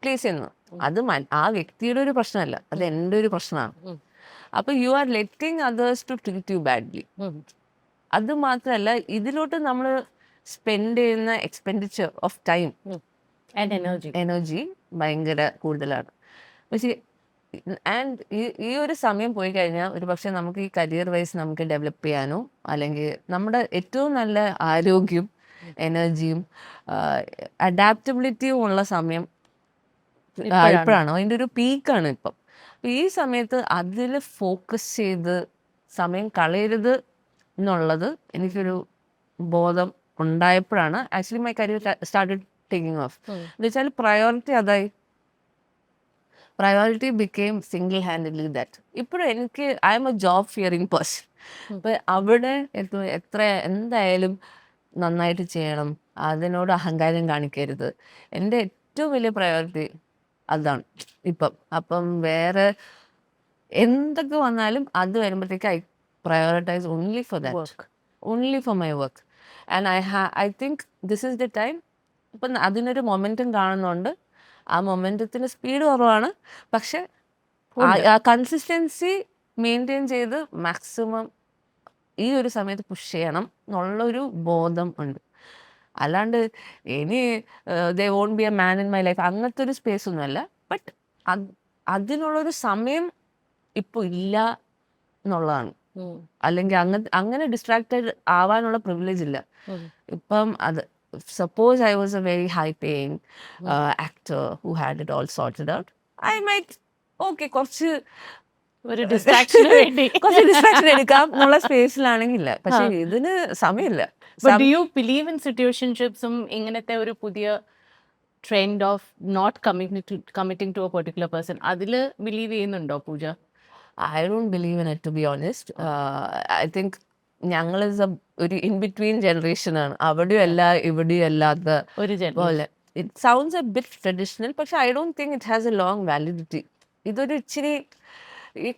S1: പ്ലേസ് ചെയ്യുന്നത്. അത് ആ വ്യക്തിയുടെ ഒരു പ്രശ്നമല്ല, അത് എൻ്റെ ഒരു പ്രശ്നമാണ്. അപ്പൊ you are letting others to treat you badly. അത് മാത്രമല്ല, ഇതിലോട്ട് നമ്മൾ സ്പെൻഡ് ചെയ്യുന്ന expenditure of time
S2: and
S1: energy ഭയങ്കര കൂടുതലാണ്. പക്ഷേ ആൻഡ് ഈ ഒരു സമയം പോയി കഴിഞ്ഞാൽ ഒരു പക്ഷെ നമുക്ക് ഈ കരിയർ വൈസ് നമുക്ക് ഡെവലപ്പ് ചെയ്യാനോ അല്ലെങ്കിൽ നമ്മുടെ ഏറ്റവും നല്ല ആരോഗ്യം, എനർജിയും അഡാപ്റ്റബിലിറ്റിയും ഉള്ള സമയം ഇപ്പോഴാണ്, അതിൻ്റെ ഒരു പീക്കാണ് ഇപ്പം. ഈ സമയത്ത് അതിൽ ഫോക്കസ് ചെയ്ത് സമയം കളയരുത് എന്നുള്ളത് എനിക്കൊരു ബോധം ഉണ്ടായപ്പോഴാണ് actually my career started taking off. എന്ന് വെച്ചാൽ പ്രയോറിറ്റി അതായി, priority became single handedly that. ഇപ്പോഴും എനിക്ക് I am a job fearing person. അപ്പം അവിടെ എത്ര എന്തായാലും നന്നായിട്ട് ചെയ്യണം, അതിനോട് അഹങ്കാരം കാണിക്കരുത്. എൻ്റെ ഏറ്റവും വലിയ പ്രയോറിറ്റി അതാണ് ഇപ്പം. അപ്പം വേറെ എന്തൊക്കെ വന്നാലും അത് വരുമ്പോഴത്തേക്ക് I prioritise only for that, only for my work. And I think this is the time. ഇപ്പം അതിനൊരു മൊമെൻറ്റം കാണുന്നുണ്ട്. ആ മൊമെൻറ്റത്തിന് സ്പീഡ് കുറവാണ്, പക്ഷെ ആ കൺസിസ്റ്റൻസി മെയിൻറ്റെയിൻ ചെയ്ത് മാക്സിമം ഈ ഒരു സമയത്ത് പുഷ് ചെയ്യണം എന്നുള്ളൊരു ബോധം ഉണ്ട്. അല്ലാണ്ട് ഇനി they won't be a man in my life അങ്ങനത്തെ ഒരു സ്പേസ് ഒന്നുമല്ല. ബട്ട് അതിനുള്ളൊരു സമയം ഇപ്പോൾ ഇല്ല എന്നുള്ളതാണ്. അല്ലെങ്കിൽ അങ്ങനെ ഡിസ്ട്രാക്റ്റഡ് ആവാനുള്ള പ്രിവിലേജ് ഇല്ല ഇപ്പം. അത് suppose I was a very high paying actor who had it all sorted out, I might കുറച്ച്
S2: ഒരു ഡിസ്ട്രാക്ഷൻ വേണ്ടി
S1: കുറച്ച് ഡിസ്ട്രാക്ഷൻ എടുക്കാം എന്നുള്ള സ്പേസിലാണെങ്കില്ല. പക്ഷെ ഇതിന് സമയമില്ല.
S2: ഡു യു ബിലീവ് ഇൻ സിറ്റുവേഷൻഷിപ്സും ഇങ്ങനത്തെ ഒരു പുതിയ trend of not committing to a particular person, അതിൽ ബിലീവ് ചെയ്യുന്നുണ്ടോ Pooja?
S1: I don't believe in it, to be honest. I think ഞങ്ങൾ ഒരു ഇൻ ബിറ്റ്വീൻ ജനറേഷൻ ആണ്. അവിടെയും അല്ല ഇവിടെയും അല്ലാത്ത
S2: ഒരു
S1: പോലെ. It sounds a bit traditional, പക്ഷെ I don't think it has a long validity. ഇതൊരു ഇച്ചിരി ഈ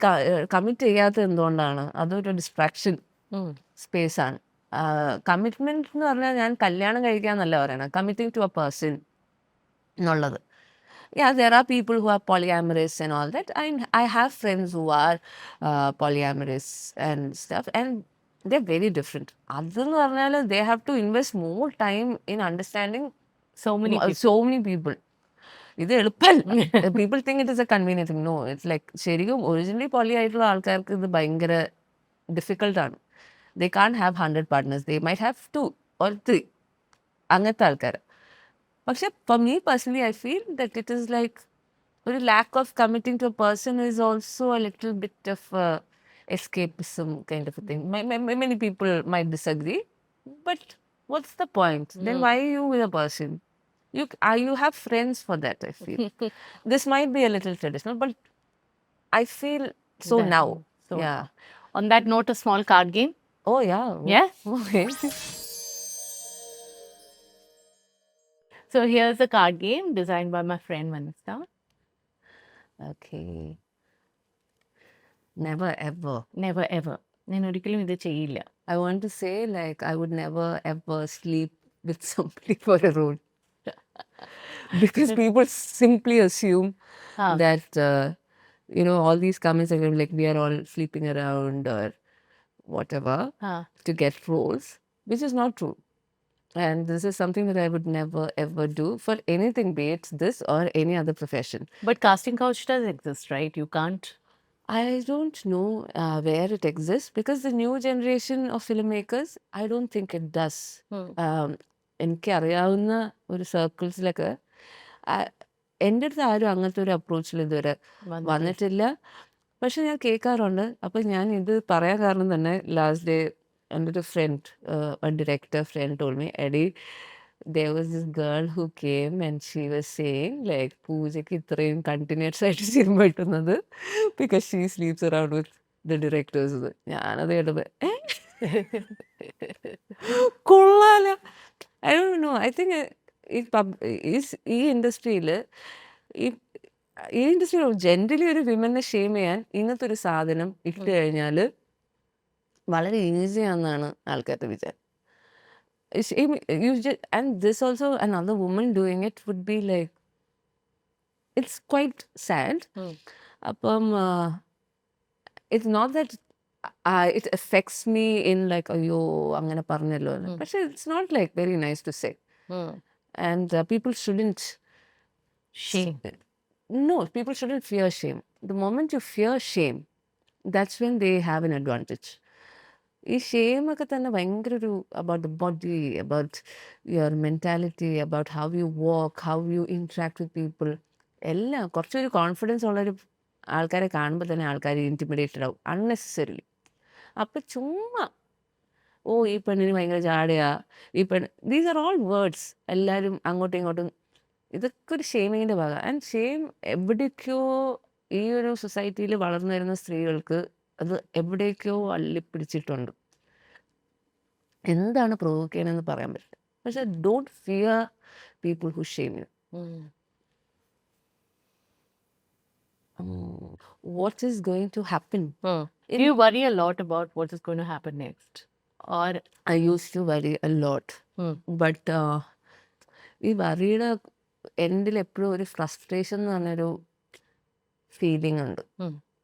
S1: കമ്മിറ്റ് ചെയ്യാത്തത് എന്തുകൊണ്ടാണ്? അതൊരു ഡിസ്ട്രാക്ഷൻ സ്പേസ് ആണ്. കമ്മിറ്റ്മെന്റ് എന്ന് പറഞ്ഞാൽ ഞാൻ കല്യാണം കഴിക്കാന്നല്ല പറയണം, കമ്മിറ്റിംഗ് ടു എ പേഴ്സൺ എന്നുള്ളത്. Yeah, there are people who are polyamorous and all that. I have friends who are polyamorous and stuff, and they're very different. അതെന്ന് പറഞ്ഞാൽ they have to invest more time in understanding
S2: so many
S1: people. ഇത് എളുപ്പമല്ല. People think it is a convenient thing. No, it's like ശരിക്കും ഒറിജിനലി പോളി ആയിട്ടുള്ള ആൾക്കാർക്ക് ഇത് ഭയങ്കര ഡിഫിക്കൽട്ടാണ്. They can't have 100 partners. They might have 2 or 3 അങ്ങനത്തെ ആൾക്കാർ. പക്ഷെ for me personally, I feel that it is like ഒരു lack of committing to a person is also a little bit of escapism kind of a thing. Many people might disagree, but what's the point? Then why are you with a person? You have friends for that, I feel. This might be a little traditional, but I feel so now.
S2: So,
S1: Yeah.
S2: on that note, a small card game.
S1: Oh, yeah.
S2: Yeah.
S1: Okay.
S2: So, here's a card game designed by my friend Vanessa.
S1: Okay. Never ever.
S2: Never ever. ഞാൻ ഒരിക്കലും ഇത് ചെയ്യില്ല.
S1: I want to say, like, I would never ever sleep with somebody for a role. Because people simply assume
S2: Ah.
S1: that, all these comments are gonna be like, we are all sleeping around or whatever
S2: Ah.
S1: to get roles, which is not true. And this is something that I would never ever do for anything, be it this or any other profession.
S2: But casting couch does exist, right? You can't.
S1: I don't know where it exists because the new generation of filmmakers, I don't think it does. എനിക്കറിയാവുന്ന ഒരു സർക്കിൾസിലൊക്കെ എൻ്റെ അടുത്ത് ആരും അങ്ങനത്തെ ഒരു അപ്രോച്ചിൽ ഇതുവരെ വന്നിട്ടില്ല. പക്ഷെ ഞാൻ കേൾക്കാറുണ്ട്. അപ്പം ഞാൻ ഇത് പറയാൻ കാരണം തന്നെ ലാസ്റ്റ് ഡേ എൻ്റെ ഒരു friend, director friend told me, എഡി, there was this girl who came and she was saying like പൂജയ്ക്ക് ഇത്രയും കണ്ടിന്യൂസ് ആയിട്ട് സിനിമ കിട്ടുന്നത് because she sleeps around with the directors. ഞാനത് കേട്ടത് കൊള്ളാല. I don't know. I think ഈ ഇൻഡസ്ട്രിയിൽ ഈ ഇൻഡസ്ട്രിയിൽ ജനറലി ഒരു വിമനെ ഷെയിം ചെയ്യാൻ ഇങ്ങനത്തെ ഒരു സാധനം ഇട്ട് കഴിഞ്ഞാൽ വളരെ ഈസിയാണെന്നാണ് ആൾക്കാരുടെ വിചാരം. And this also, another woman doing it would be like, it's quite sad. അപ്പം it's not that it affects me in like, അയ്യോ അങ്ങനെ പറഞ്ഞല്ലോ എന്ന്. പക്ഷെ it's not like very nice to say. And people shouldn't
S2: Shame.
S1: No, people shouldn't fear shame. The moment you fear shame, that's when they have an advantage. ഈ ഷെയിം ഒക്കെ തന്നെ ഭയങ്കര ഒരു about the body, about your mentality, about how you walk, how you interact with people, എല്ലാം കുറച്ചൊരു കോൺഫിഡൻസ് ഉള്ളൊരു ആൾക്കാരെ കാണുമ്പോൾ തന്നെ ആൾക്കാർ ഇൻറ്റിമിഡേറ്റഡ് ആവും അൺനെസസറിലി. അപ്പം ചുമ്മാ ഈ പെണ്ണിന് ഭയങ്കര ജാടയാ, ഈ പെണ്ണ്, ദീസ് ആർ ഓൾ വേർഡ്സ്. എല്ലാവരും അങ്ങോട്ടും ഇങ്ങോട്ടും ഇതൊക്കെ ഒരു ഷെയിമിങ്ങിൻ്റെ ഭാഗമാണ്. ആൻഡ് ഷെയിം എവിടേക്കോ ഈ ഒരു സൊസൈറ്റിയിൽ വളർന്നു വരുന്ന സ്ത്രീകൾക്ക് അത് എവിടേക്കോ അള്ളിപ്പിടിച്ചിട്ടുണ്ട്. എന്താണ് പ്രൊവോക്ക് ചെയ്യണമെന്ന് പറയാൻ പറ്റില്ല. പക്ഷെ don't fear people who shame you. What is going to happen?
S2: Do you worry a lot about what is going to happen next? Or
S1: I used to worry a lot. But ഈ വറിയുടെ എൻഡിൽ എപ്പോഴും ഒരു ഫ്രസ്ട്രേഷൻ എന്ന് പറഞ്ഞൊരു ഫീലിംഗ് ഉണ്ട്.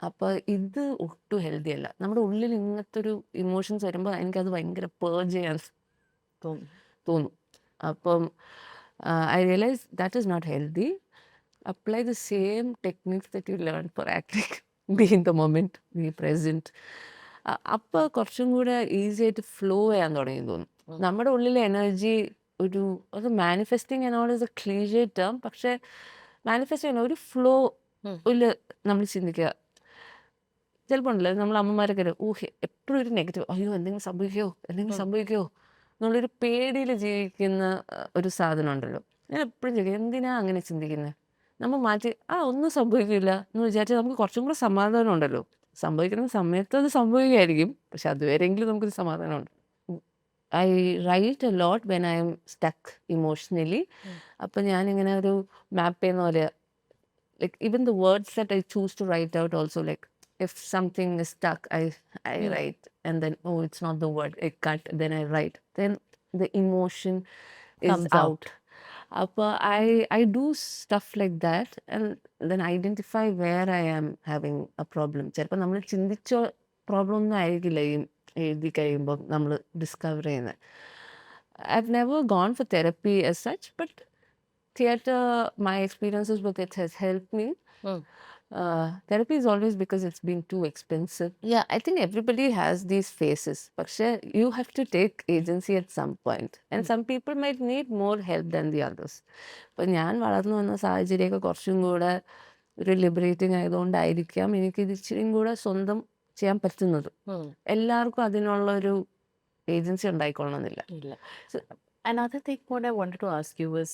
S1: അപ്പോൾ ഇത് ഒട്ടും ഹെൽത്തി അല്ല. നമ്മുടെ ഉള്ളിൽ ഇങ്ങനത്തെ ഒരു ഇമോഷൻസ് വരുമ്പോൾ എനിക്കത് ഭയങ്കര പേർജ് ചെയ്യാൻ തോന്നും. അപ്പം I realise that is not healthy. Apply the same techniques that you learn for acting. Be in the moment, be present. അപ്പോൾ കുറച്ചും കൂടെ ഈസി ആയിട്ട് ഫ്ലോ ചെയ്യാൻ തുടങ്ങി തോന്നും. നമ്മുടെ ഉള്ളിലെ എനർജി അത് മാനിഫെസ്റ്റിംഗ് എന്നോട് ഇസ് എ ക്ലീഷേ ടേം. പക്ഷേ മാനിഫെസ്റ്റിംഗ് ഒരു ഫ്ലോ നമ്മൾ ചിന്തിക്കുക. ചിലപ്പോൾ ഉണ്ടല്ലോ നമ്മൾ അമ്മമാരൊക്കെ എപ്പോഴും ഒരു നെഗറ്റീവ്, അയ്യോ എന്തെങ്കിലും സംഭവിക്കുമോ എന്നുള്ളൊരു പേടിയിൽ ജീവിക്കുന്ന ഒരു സാധനം ഉണ്ടല്ലോ. ഞാൻ എപ്പോഴും ചോദിക്കും, എന്തിനാ അങ്ങനെ ചിന്തിക്കുന്നത്? നമ്മൾ മാറ്റി ഒന്നും സംഭവിക്കില്ല എന്ന് വിചാരിച്ചാൽ നമുക്ക് കുറച്ചും കൂടെ സമാധാനം ഉണ്ടല്ലോ. സംഭവിക്കുന്ന സമയത്ത് അത് സംഭവിക്കുമായിരിക്കും, പക്ഷെ അതുവരെയെങ്കിലും നമുക്കൊരു സമാധാനമുണ്ട്. I write a lot when I am stuck emotionally. അപ്പം ഞാനിങ്ങനെ ഒരു മാപ്പ് ചെയ്യുന്ന പോലെ, like even the words that I choose to write out also, like if something is stuck, I write, and then it's not the word, I cut, then I write, then the emotion
S2: Comes
S1: is out. I do stuff like that and then identify where I am having a problem. ചിലപ്പോൾ നമ്മൾ ചിന്തിച്ച പ്രോബ്ലം ഒന്നും ആയിരിക്കില്ല ഈ എഴുതി കഴിയുമ്പോൾ നമ്മൾ ഡിസ്കവർ ചെയ്യുന്നത്. I've never gone for therapy as such, but theatre, my experiences with it has helped me. Therapy is always because it's been too expensive. Yeah, I think everybody has these phases, but you have to take agency at some point. And some people might need more help than the others. But ഞാൻ വളർന്നു വന്ന സാഹചര്യമൊക്കെ കുറച്ചും കൂടെ ഒരു ലിബറേറ്റിംഗ് ആയതുകൊണ്ടായിരിക്കാം എനിക്കിത് ഇച്ചിരിയും കൂടെ സ്വന്തം ചെയ്യാൻ പറ്റുന്നത്. എല്ലാവർക്കും അതിനുള്ളൊരു agency ഉണ്ടായിക്കൊള്ളണമെന്നില്ല.
S2: another thing what I wanted to ask you was,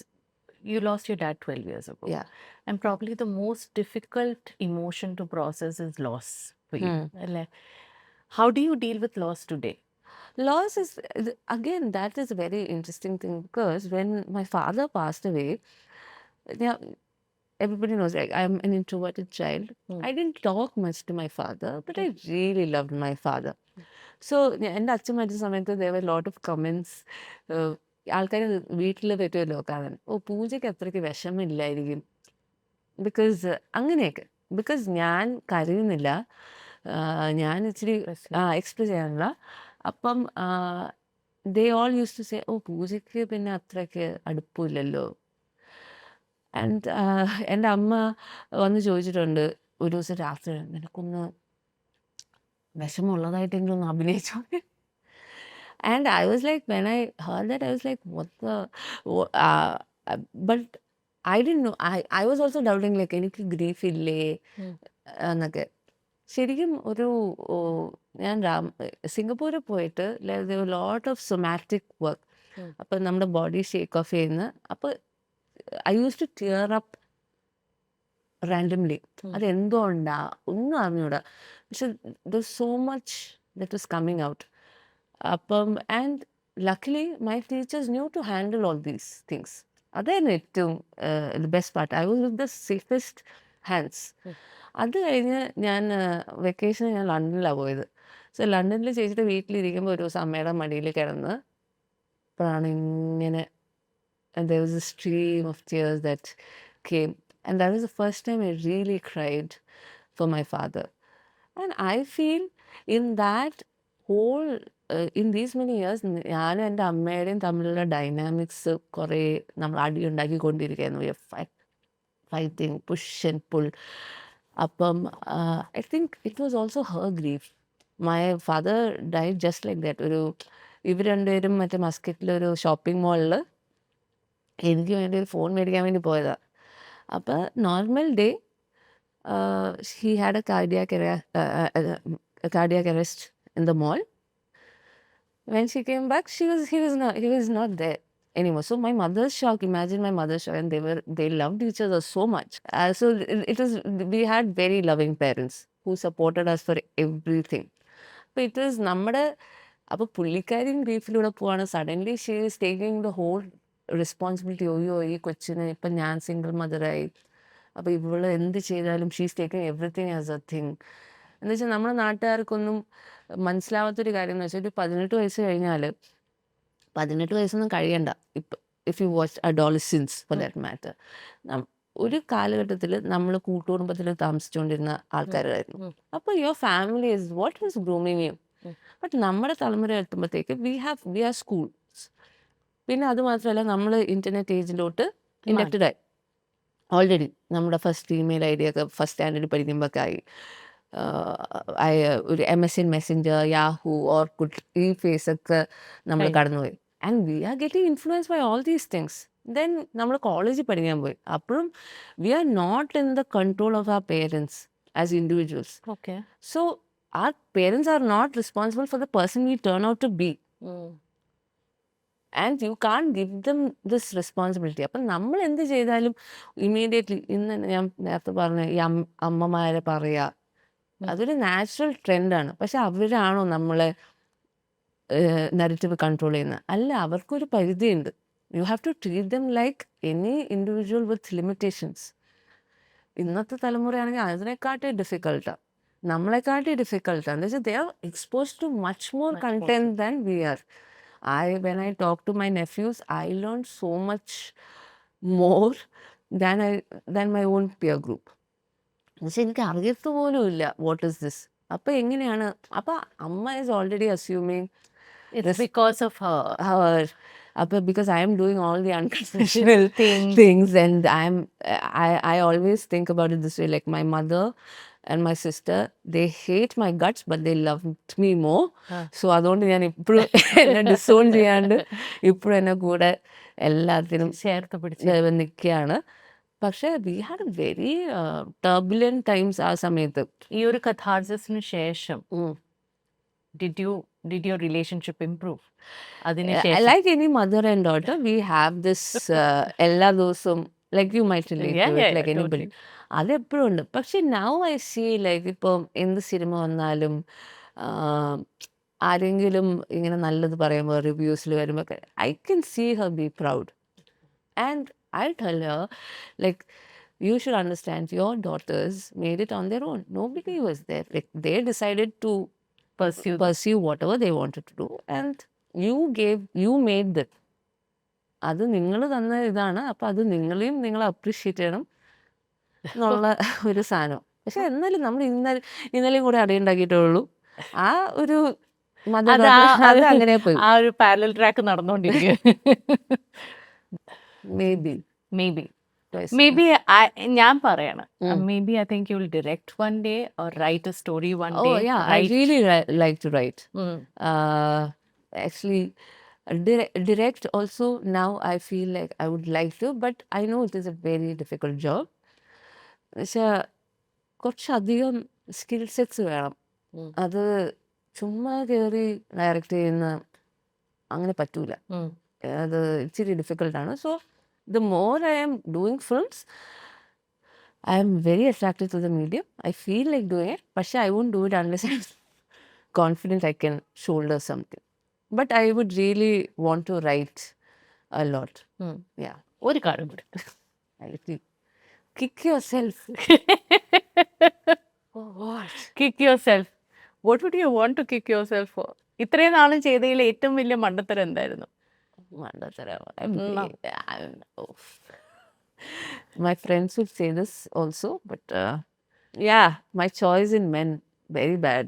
S2: you lost your dad 12 years ago.
S1: Yeah.
S2: And probably the most difficult emotion to process is loss for you. അല്ലേ? How do you deal with loss today?
S1: Loss is, again, that is a very interesting thing, because when my father passed away, yeah, everybody knows, like, I'm an introverted child. I didn't talk much to my father, but I really loved my father. So എൻ്റെ അച്ഛൻ മരിച്ച സമയത്ത് there were a lot of comments. ആൾക്കാർ വീട്ടിൽ പറ്റുമല്ലോ കാണാൻ, ഓ പൂജയ്ക്ക് അത്രയ്ക്ക് വിഷമില്ലായിരിക്കും, ബിക്കോസ് അങ്ങനെയൊക്കെ, ബിക്കോസ് ഞാൻ കരയുന്നില്ല, ഞാൻ ഇച്ചിരി എക്സ്പ്രസ് ചെയ്യാനില്ല. അപ്പം they all use to say, oh പൂജയ്ക്ക് പിന്നെ അത്രയ്ക്ക് അടുപ്പമില്ലല്ലോ. ആൻഡ് എൻ്റെ അമ്മ വന്ന് ചോദിച്ചിട്ടുണ്ട് ഒരു ദിവസം രാത്രി, നിനക്കൊന്ന് വിഷമമുള്ളതായിട്ടെങ്കിലും ഒന്ന് അഭിനയിച്ചോ. And I was like, when I heard that, I was like, what the... but I didn't know. I was also doubting, like, എനിക്ക് ഗ്രീഫ് ഇല്ലേ എന്നൊക്കെ. ശരിക്കും ഒരു ഞാൻ സിംഗപ്പൂരിൽ പോയിട്ട് there were a lot of somatic work. അപ്പം നമ്മുടെ ബോഡി ഷേക്ക് ഓഫ് ചെയ്യുന്ന, അപ്പോൾ I used to tear up randomly. അതെന്തുകൊണ്ടാ ഒന്നും അറിഞ്ഞൂടാ, പക്ഷെ there's so much that was coming out. അപ്പം and luckily my teachers knew to handle all these things. അതായിരുന്നു ഏറ്റവും best part. I was with the safest hands. അത് കഴിഞ്ഞ് ഞാൻ വെക്കേഷന് ഞാൻ ലണ്ടനിലാണ് പോയത്. സോ ലണ്ടനിൽ ചേച്ചിയുടെ വീട്ടിലിരിക്കുമ്പോൾ ഒരു ദിവസം അമ്മയുടെ മടിയിൽ കിടന്ന് അപ്പോഴാണ് ഇങ്ങനെ there was a stream of tears that came, and that was the first time I really cried for my father. And I feel in that whole in these many years, ഞാനും എൻ്റെ അമ്മയുടെയും തമ്മിലുള്ള ഡൈനാമിക്സ് കുറേ നമ്മൾ അടി ഉണ്ടാക്കിക്കൊണ്ടിരിക്കുകയായിരുന്നു. We are fighting, push and pull. അപ്പം I think it was also her grief. My father died just like that. ഇവർ രണ്ടുപേരും മറ്റേ മസ്കറ്റിലൊരു ഷോപ്പിംഗ് മാളിൽ എനിക്ക് വേണ്ടി ഒരു ഫോൺ മേടിക്കാൻ വേണ്ടി പോയതാണ്. അപ്പോൾ normal day he had a cardiac arrest in the mall. When she came back, he was not there anymore. So my mother's shock, imagine my mother's shock, and they loved each other so much. So it was, we had very loving parents who supported us for everything. But it was നമ്മുടെ, അപ്പോൾ പുള്ളിക്കാരിയും ഗ്രീഫിലൂടെ പോവാണ്. Suddenly she is taking the whole responsibility. ഓയ്യോ ഈ കൊച്ചിന് ഇപ്പം ഞാൻ സിംഗിൾ മദറായി, അപ്പോൾ ഇവള് എന്ത് ചെയ്താലും she's taking everything as A thing. എന്ന് വെച്ചാൽ നമ്മുടെ നാട്ടുകാർക്കൊന്നും മനസ്സിലാവാത്തൊരു കാര്യം എന്ന് വെച്ചാൽ, ഒരു 18 വയസ്സ് കഴിഞ്ഞാൽ, 18 വയസ്സൊന്നും കഴിയണ്ട ഇപ്പം, if you watch adolescence for that matter, ഒരു കാലഘട്ടത്തിൽ നമ്മൾ കൂട്ടുകുടുംബത്തിൽ താമസിച്ചുകൊണ്ടിരുന്ന ആൾക്കാരായിരുന്നു. അപ്പോൾ your family is what is grooming you. But നമ്മുടെ തലമുറ എത്തുമ്പോഴത്തേക്ക് വി ആർ സ്കൂൾസ്. പിന്നെ അത് മാത്രമല്ല, നമ്മൾ ഇൻ്റർനെറ്റ് ഏജിലോട്ട് ഇൻഡക്റ്റഡായി ഓൾറെഡി. നമ്മുടെ ഫസ്റ്റ് ഇമെയിൽ ഐ ഡി ഒക്കെ ഫസ്റ്റ് സ്റ്റാൻഡേർഡിൽ പഠിക്കുമ്പോഴൊക്കെ ആയി. ഒരു MSN മെസ്സഞ്ചർ, യാഹൂ, ഓർക്കുട്ട്, ഈ ഫേസൊക്കെ നമ്മൾ കടന്നുപോയി. And we are getting influence by all these things. Then നമ്മൾ കോളേജിൽ പഠിക്കാൻ പോയി. അപ്പോഴും we are not in the control of our parents as individuals.
S2: Okay.
S1: So our parents are not responsible for the person we turn out to be. And you can't give them this responsibility. അപ്പം നമ്മൾ എന്ത് ചെയ്താലും ഇമ്മീഡിയറ്റ്ലി, ഇന്ന് ഞാൻ നേരത്തെ പറഞ്ഞ ഈ അമ്മമാരെ പറയുക, അതൊരു നാച്ചുറൽ ട്രെൻഡാണ്. പക്ഷെ അവരാണോ നമ്മളെ നരേറ്റീവ് കൺട്രോൾ ചെയ്യുന്നത്? അല്ല, അവർക്കൊരു പരിധിയുണ്ട്. You have to treat them like any individual with limitations. ഇന്നത്തെ തലമുറയാണെങ്കിൽ അതിനെക്കാട്ടി ഡിഫിക്കൾട്ടാണ്, നമ്മളെക്കാട്ടി ഡിഫിക്കൾട്ടാണ്. എന്താ വെച്ചാൽ they are exposed to much more content than we are. When I talk to my nephews, I learned so much more than my own peer group. പക്ഷെ എനിക്ക് അറിയത്ത് പോലും ഇല്ല വാട്ട് ഇസ് ദിസ്. അപ്പം എങ്ങനെയാണ്, അപ്പം അമ്മ is already assuming
S2: It's because of her.
S1: അപ്പം because I am doing all the unconventional things, and I always think about it this way, like my mother and my sister, they hate my guts but they love me more. So അതുകൊണ്ട് ഞാൻ ഇപ്പോഴും എന്നെ ഡിസോൺ ചെയ്യാണ്ട് ഇപ്പോഴും എന്നെ കൂടെ എല്ലാത്തിനും
S2: ചേർത്ത് പിടിച്ച്
S1: നിൽക്കുകയാണ്. പക്ഷേ we had very turbulent times ആ സമയത്ത്.
S2: ഈ ഒരു കഥാർസിന് ശേഷം did your relationship improve?
S1: Like any mother and daughter, we have this എല്ലാ ദിവസവും like you might relate to it, like anybody. അതെപ്പോഴും ഉണ്ട്. പക്ഷെ now I see like ഇപ്പം എന്ത് സിനിമ വന്നാലും ആരെങ്കിലും ഇങ്ങനെ നല്ലത് പറയുമ്പോൾ റിവ്യൂസിൽ വരുമ്പോൾ I can see her be proud. And I tell her, like, you should understand your daughters made it on their own. Nobody was there. Like, they decided to pursue whatever they wanted to do. And you made that. അത് നിങ്ങൾ തന്ന ഇതാണ്. അപ്പം അത് നിങ്ങൾ അപ്രീഷിയേറ്റ് ചെയ്യണം എന്നുള്ള ഒരു സാധനം. പക്ഷെ എന്നാലും നമ്മൾ ഇന്നലെയും കൂടെ അടിയുണ്ടാക്കിയിട്ടേ ഉള്ളൂ. ആ ഒരു അത് അങ്ങനെ പോയി.
S2: ആ ഒരു പാരലൽ ട്രാക്ക് നടന്നുകൊണ്ടിരിക്കുക. Maybe ഞാൻ പറയണം. Maybe I think you will direct one day or write a story one day.
S1: Oh yeah, I really like to write. Actually, direct also now I feel like I would like to, but I know it is a very difficult job. പക്ഷേ കുറച്ചധികം സ്കിൽ സെറ്റ്സ് വേണം. അത് ചുമ്മാ കയറി ഡയറക്റ്റ് ചെയ്യുന്ന അങ്ങനെ പറ്റൂല. അത് ഇച്ചിരി ഡിഫിക്കൽട്ടാണ്. So the more I am doing films, I am very attracted to the medium. I feel like doing it, but I won't do it unless I'm confident I can shoulder something. But I would really want to write a lot. Yeah.
S2: ഒരു കാര്യം കൂടി.
S1: Kick yourself. Oh, what?
S2: Kick yourself. What would you want to kick yourself for? ഇത്രയും നാളും ചെയ്തതിൽ ഏറ്റവും വലിയ മണ്ടത്തരം എന്തായിരുന്നു?
S1: My friends would say this also, but yeah, my choice in men, very bad.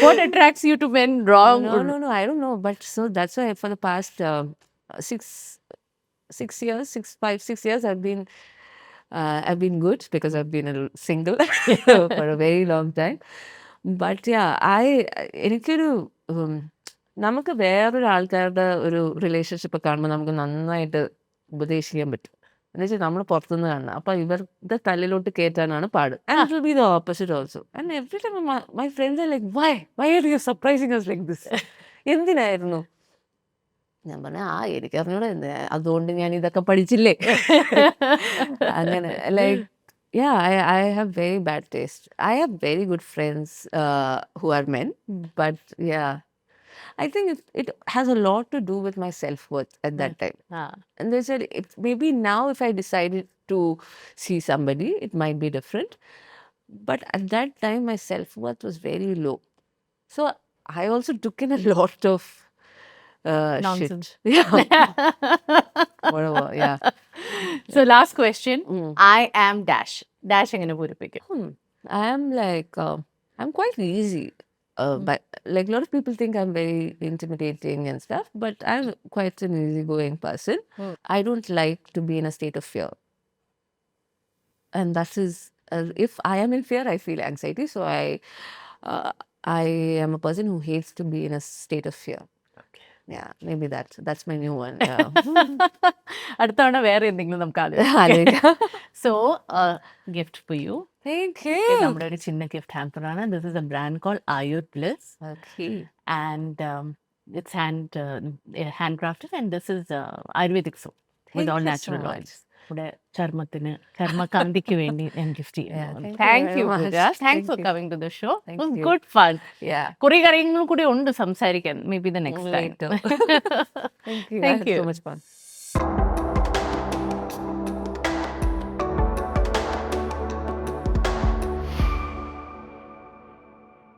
S2: What attracts you to men wrong?
S1: No, I don't know. But so that's why for the past 6 years, I've been good because I've been single for a very long time. But yeah, എനിക്കൊരു നമുക്ക് വേറൊരു ആൾക്കാരുടെ ഒരു റിലേഷൻഷിപ്പ് കാണുമ്പോൾ നമുക്ക് നന്നായിട്ട് ഉപദേശിക്കാൻ പറ്റും. എന്ന് വെച്ചാൽ നമ്മൾ പുറത്തുനിന്ന് കാണണം. അപ്പം ഇവരുടെ തലയിലോട്ട് കയറ്റാനാണ് പാട്. And it will be the opposite also. And every time my friends are like why are you surprising us like this? എന്തിനായിരുന്നു? ഞാൻ പറഞ്ഞ എനിക്ക് അറിഞ്ഞൂടെ, അതുകൊണ്ട് ഞാൻ ഇതൊക്കെ പഠിച്ചില്ലേ. അങ്ങനെ like yeah, I have very bad taste. I have very good friends who are men, but yeah, I think it has a lot to do with my self-worth at that time. And they said, maybe now if I decided to see somebody, it might be different. But at that time, my self-worth was very low. So I also took in a lot of
S2: nonsense.
S1: Shit. Yeah. Whatever, yeah.
S2: So last question. I am dash. Dash എങ്ങനെ പൂരിപ്പിക്കും?
S1: I am like, I'm quite easy. But like a lot of people think I'm very intimidating and stuff, but I'm quite an easygoing person. I don't like to be in a state of fear. And that is, if I am in fear, I feel anxiety. So I am a person who hates to be in a state of fear. Yeah, maybe that's my new one.
S2: അടുത്ത തവണ വേറെ എന്തെങ്കിലും നമുക്ക് ആലോചിക്കാം. So gift for you.
S1: Thank you.
S2: നമ്മുടെ ഒരു ചിന്ന ഗിഫ്റ്റ് ഹാമ്പർ ആണ്. This is a brand called Ayur Bliss.
S1: Okay.
S2: And it's handcrafted, and this is Ayurvedic soap with all natural oils. ഇവിടെ ചർമ്മക്കാന്തിക്ക് വേണ്ടി ഞാൻ ഗിഫ്റ്റ് ചെയ്യുന്നു. Thank you Pooja. Thanks for coming to the show. It was good fun. കുറെ കാര്യങ്ങൾ കൂടി ഉണ്ട് സംസാരിക്കാൻ. Maybe the next time.
S1: Thank you. So much fun.